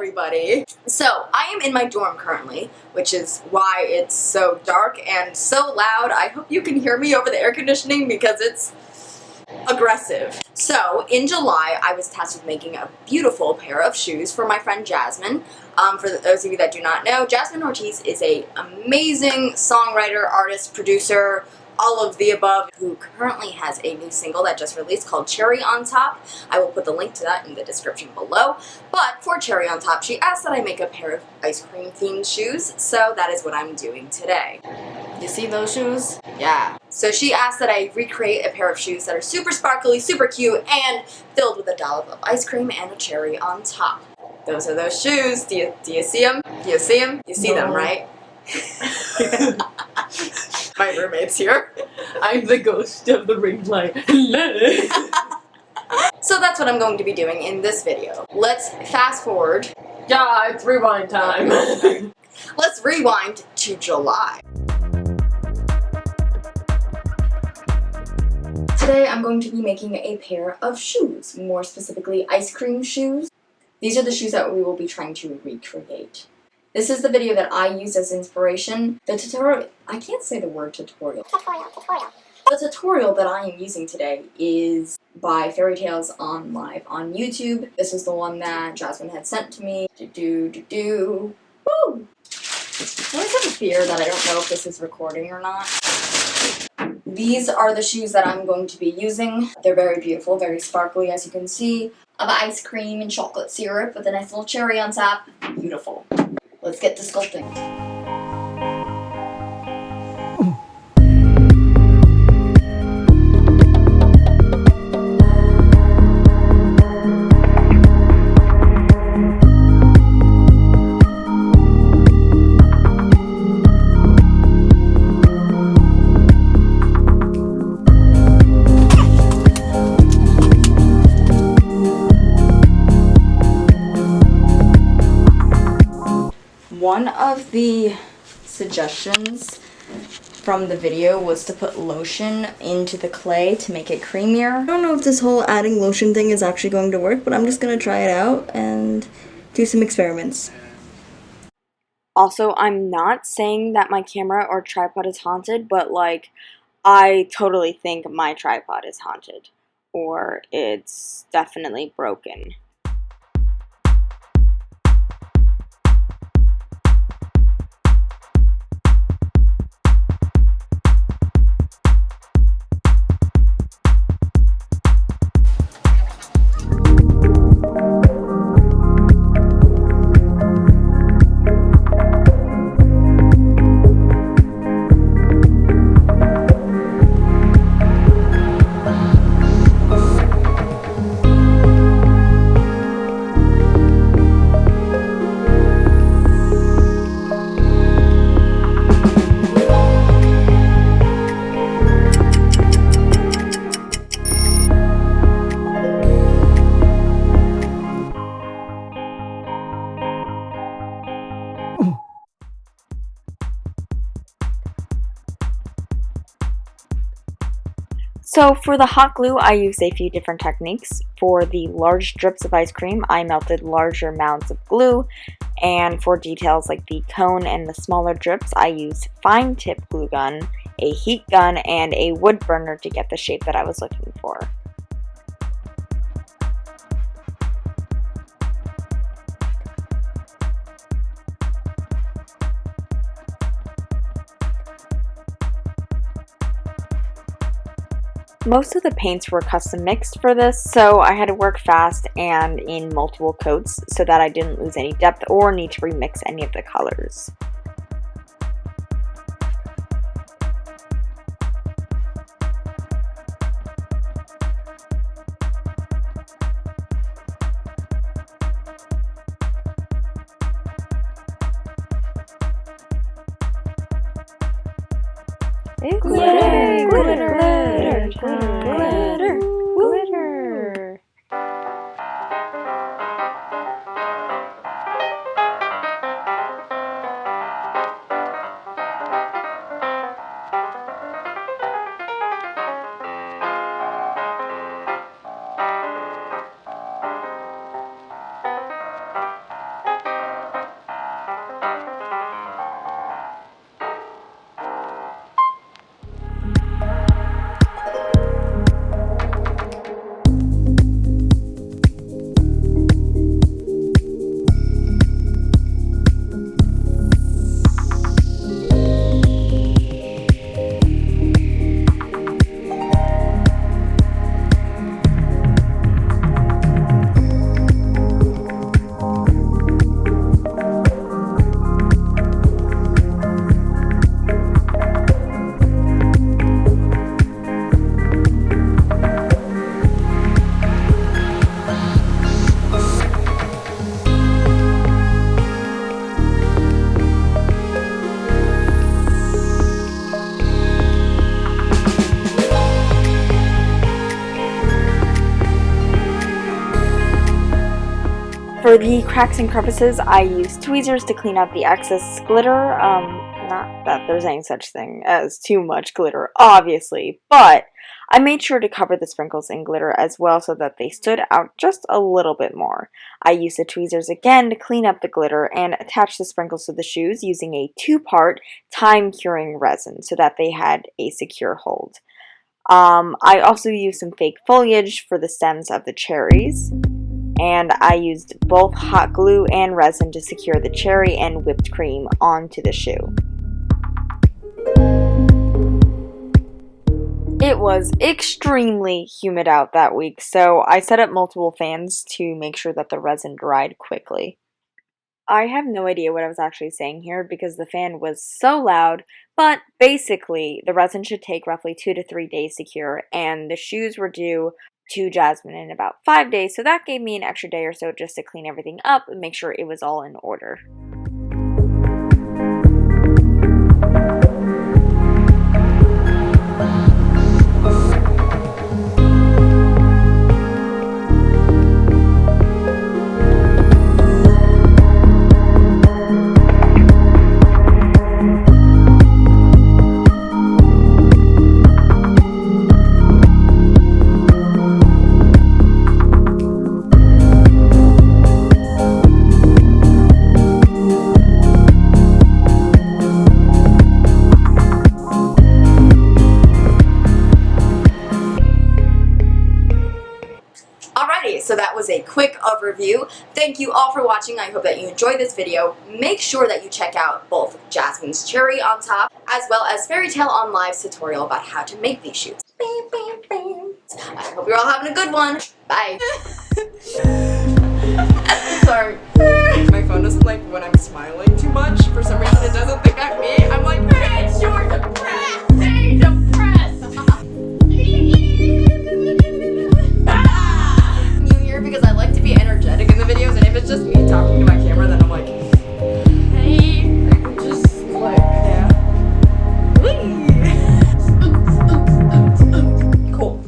everybody! So, I am in my dorm currently, which is why it's so dark and so loud. I hope you can hear me over the air conditioning because it's aggressive. So, in July, I was tasked with making a beautiful pair of shoes for my friend Jasmine. For those of you that do not know, Jasmine Ortiz is an amazing songwriter, artist, producer, all of the above, who currently has a new single that just released called Cherry on Top. I will put the link to that in the description below. But for Cherry on Top, she asked that I make a pair of ice cream themed shoes, so that is what I'm doing today. You see those shoes? Yeah. So she asked that I recreate a pair of shoes that are super sparkly, super cute, and filled with a dollop of ice cream and a cherry on top. Those are those shoes. Do you see them? Do you see them? You see them, right? My roommate's here. I'm the ghost of the ring light. So that's what I'm going to be doing in this video. Let's fast forward. Yeah, it's rewind time. Let's rewind to July. Today I'm going to be making a pair of shoes, more specifically ice cream shoes. These are the shoes that we will be trying to recreate. This is the video that I used as inspiration. The tutorial, I can't say the word tutorial. The tutorial that I am using today is by Fairy Tales on Live on YouTube. This is the one that Jasmine had sent to me. Woo! I always have a fear that I don't know if this is recording or not. These are the shoes that I'm going to be using. They're very beautiful, very sparkly, as you can see, of ice cream and chocolate syrup with a nice little cherry on top. Beautiful. Let's get to sculpting. One of the suggestions from the video was to put lotion into the clay to make it creamier. I don't know if this whole adding lotion thing is actually going to work, but I'm just going to try it out and do some experiments. Also, I'm not saying that my camera or tripod is haunted, but like, I totally think my tripod is haunted, or it's definitely broken. So for the hot glue, I used a few different techniques. For the large drips of ice cream, I melted larger amounts of glue, and for details like the cone and the smaller drips, I used fine tip glue gun, a heat gun, and a wood burner to get the shape that I was looking for. Most of the paints were custom mixed for this, so I had to work fast and in multiple coats so that I didn't lose any depth or need to remix any of the colors. It's glitter, glitter, glitter, glitter, glitter, glitter. For the cracks and crevices, I use tweezers to clean out the excess glitter. Not that there's any such thing as too much glitter, obviously, but I made sure to cover the sprinkles in glitter as well so that they stood out just a little bit more. I used the tweezers again to clean up the glitter and attach the sprinkles to the shoes using a 2-part time-curing resin so that they had a secure hold. I also used some fake foliage for the stems of the cherries. And I used both hot glue and resin to secure the cherry and whipped cream onto the shoe. It was extremely humid out that week, so I set up multiple fans to make sure that the resin dried quickly. I have no idea what I was actually saying here because the fan was so loud, but basically the resin should take roughly 2 to 3 days to cure, and the shoes were due to Jasmine in about 5 days, so that gave me an extra day or so just to clean everything up and make sure it was all in order. So that was a quick overview. Thank you all for watching. I hope that you enjoyed this video. Make sure that you check out both Jasmine's cherry on top as well as Fairy Tale on Live's tutorial about how to make these shoes. I hope you're all having a good one. Bye.